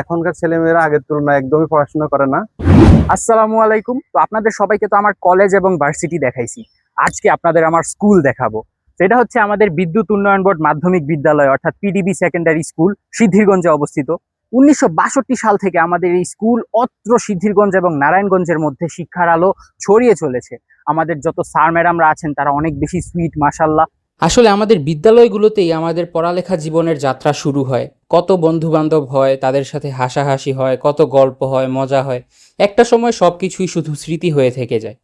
এখনকার ছেলেমেয়েরা আগের তুলনায় একদমই পড়াশোনা করে না। আসসালামু আলাইকুম। তো আপনাদের সবাইকে তো আমার কলেজ এবং ভার্সিটি দেখাইছি, আজকে আপনাদের আমার স্কুল দেখাবো। সেটা হচ্ছে আমাদের বিদ্যুৎ উন্নয়ন বোর্ড মাধ্যমিক বিদ্যালয় অর্থাৎ পিডিবি সেকেন্ডারি স্কুল, সিদ্ধিরগঞ্জে অবস্থিত। 1962 সাল থেকে আমাদের এই স্কুল অত্র সিদ্ধিরগঞ্জ এবং নারায়ণগঞ্জের মধ্যে শিক্ষার আলো ছড়িয়ে চলেছে। আমাদের যত স্যার ম্যাডামরা আছেন তারা অনেক বেশি সুইট, মাশাল্লাহ। আসলে আমাদের বিদ্যালয়গুলোতেই আমাদের পড়ালেখা জীবনের যাত্রা শুরু হয়। কত বন্ধু বান্ধব হয়, তাদের সাথে হাসাহাসি হয়, কত গল্প হয়, মজা হয়। একটা সময় সব কিছুই শুধু স্মৃতি হয়ে থেকে যায়।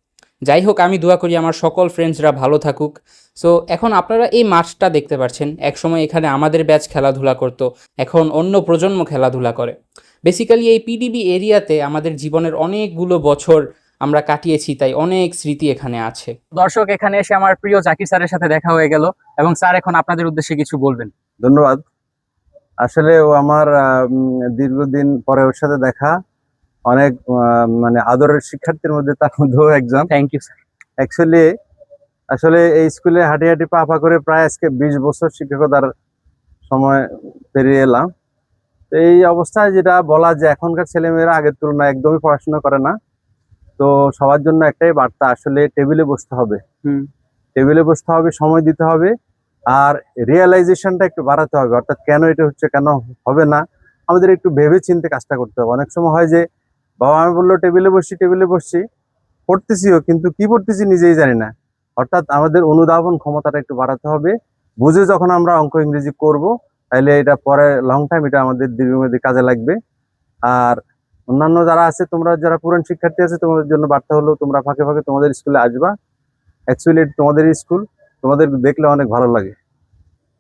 যাই হোক, আমি দোয়া করি আমার সকল ফ্রেন্ডসরা ভালো থাকুক। সো এখন আপনারা এই মাঠটা দেখতে পাচ্ছেন, একসময় এখানে আমাদের ব্যাচ খেলাধুলা করতো, এখন অন্য প্রজন্ম খেলাধুলা করে। বেসিক্যালি এই পিডিবি এরিয়াতে আমাদের জীবনের অনেকগুলো বছর আমরা কাটিয়েছি, তাই অনেক স্মৃতি এখানে আছে। দর্শক, এখানে এসে আমার প্রিয় জাকির স্যারের সাথে দেখা হয়ে গেল এবং স্যার এখন আপনাদের উদ্দেশ্যে কিছু বলবেন। ধন্যবাদ। আসলে ও আমার দীর্ঘদিন পরে ওর সাথে দেখা, অনেক মানে আদরের শিক্ষার্থীর মধ্যে তার মধ্যেও একজন। Thank you sir. অ্যাকচুয়ালি আসলে এই স্কুলে হাঁটি হাঁটি পা পা করে প্রায় আজকে 20 বছর শিক্ষকতার সময় পেরিয়ে এলাম। তো এই অবস্থায় যেটা বলা যে এখনকার ছেলেমেয়েরা আগের তুলনায় একদমই পড়াশোনা করে না। তো সবার জন্য একটাই বার্তা, আসলে টেবিলে বসতে হবে, টেবিলে বসতে হবে, সময় দিতে হবে, আর রিয়েলাইজেশনটা একটু বাড়াতে হবে। অর্থাৎ কেন এটা হচ্ছে, কেন হবে না, আমাদের একটু ভেবে চিন্তে কাজটা করতে হবে। অনেক সময় হয় যে বাবা আমি বললো টেবিলে বসছি, পড়তেছিও, কিন্তু কি পড়তেছি নিজেই জানি না। অর্থাৎ আমাদের অনুধাবন ক্ষমতাটা একটু বাড়াতে হবে। বুঝে যখন আমরা অঙ্ক ইংরেজি করব, তাহলে এটা পরে লং টাইম এটা আমাদের দীর্ঘমেয়াদী কাজে লাগবে। আর অন্যান্য যারা আছে, তোমরা যারা পুরান শিক্ষার্থী আছে, তোমাদের জন্য বার্তা হলো তোমরা ফাঁকে ফাঁকে তোমাদের স্কুলে আসবা। অ্যাকচুয়ালি তোমাদের স্কুল, তোমাদের দেখলে অনেক ভালো লাগে।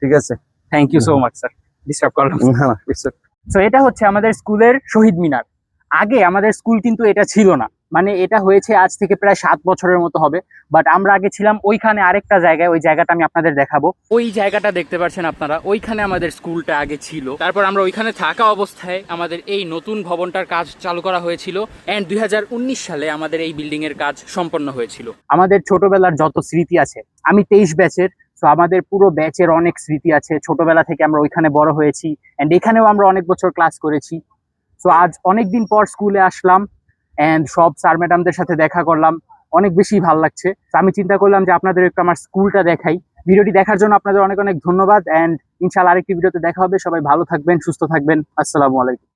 ঠিক আছে, thank you so much sir, disturb করলাম। না না, it's okay. তো এটা হচ্ছে আমাদের স্কুলের শহীদ মিনার। আগে আমাদের স্কুল কিন্তু এটা ছিল না, মানে এটা হয়েছে আজ থেকে প্রায় 7 বছরের মতো হবে। বাট আমরা আগে ছিলাম ওইখানে আরেকটা জায়গায়, ওই জায়গাটা আমি আপনাদের দেখাবো। ওই জায়গাটা দেখতে পাচ্ছেন আপনারা, ওইখানে আমাদের স্কুলটা আগে ছিল। তারপর আমরা ওইখানে থাকা অবস্থায় আমাদের এই নতুন ভবনটার কাজ চালু করা হয়েছিল, এন্ড 2019 সালে আমাদের এই বিল্ডিং এর কাজ সম্পন্ন হয়েছিল। আমাদের ছোটবেলার যত স্মৃতি আছে, আমি 23 ব্যাচের, তো আমাদের পুরো ব্যাচের অনেক স্মৃতি আছে। ছোটবেলা থেকে আমরা ওইখানে বড় হয়েছি, এন্ড এখানেও আমরা অনেক বছর ক্লাস করেছি। তো আজ অনেকদিন পর স্কুলে আসলাম এন্ড সব স্যার ম্যাডামদের সাথে দেখা করলাম, অনেক বেশি ভালো লাগছে। তো আমি চিন্তা করলাম যে আপনাদের একটু আমার স্কুলটা দেখাই। ভিডিওটি দেখার জন্য আপনাদের অনেক অনেক ধন্যবাদ, এন্ড ইনশাআল্লাহ আরেকটি ভিডিওতে দেখা হবে। সবাই ভালো থাকবেন, সুস্থ থাকবেন। আসসালামু আলাইকুম।